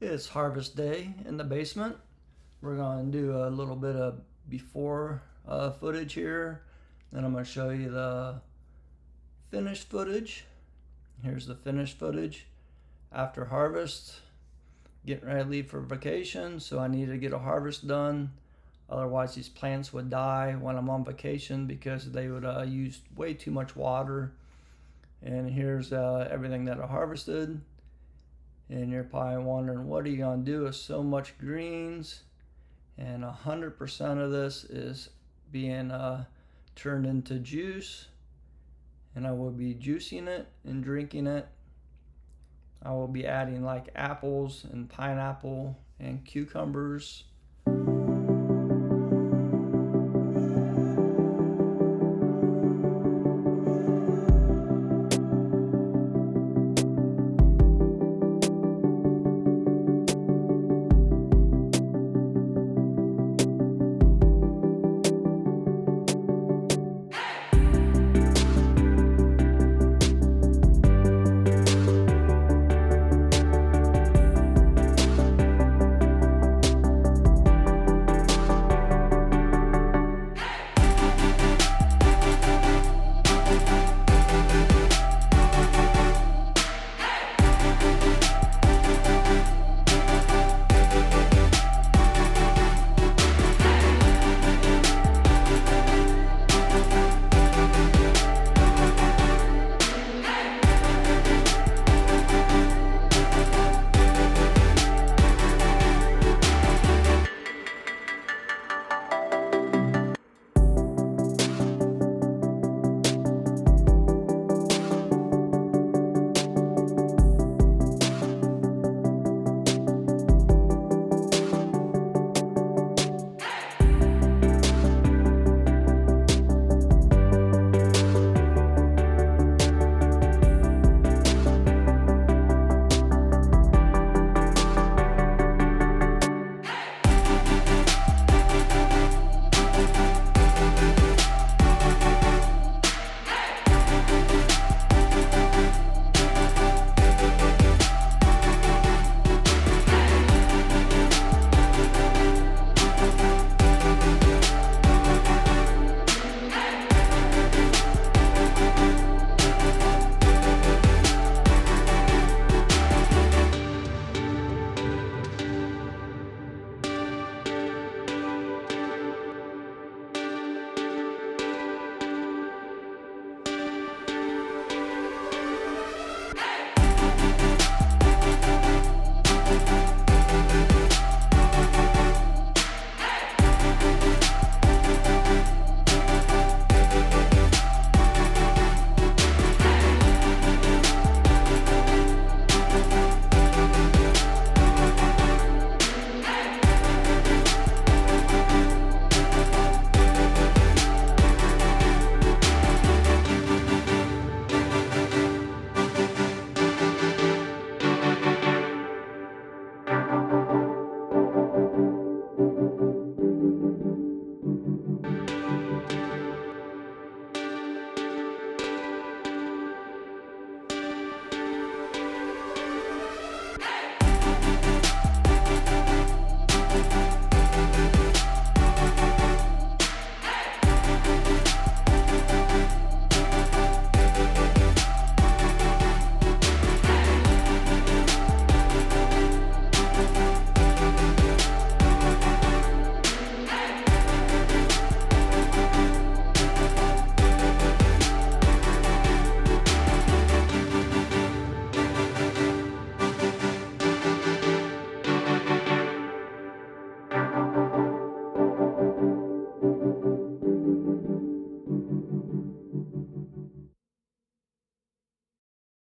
It's harvest day in the basement. We're going to do a little bit of before footage here. Then I'm going to show you the finished footage. Here's the finished footage after harvest. Getting ready to leave for vacation, so I need to get a harvest done. Otherwise, these plants would die when I'm on vacation because they would use way too much water. And here's everything that I harvested. And you're probably wondering, what are you going to do with so much greens? And 100% of this is being turned into juice. And I will be juicing it and drinking it. I will be adding like apples and pineapple and cucumbers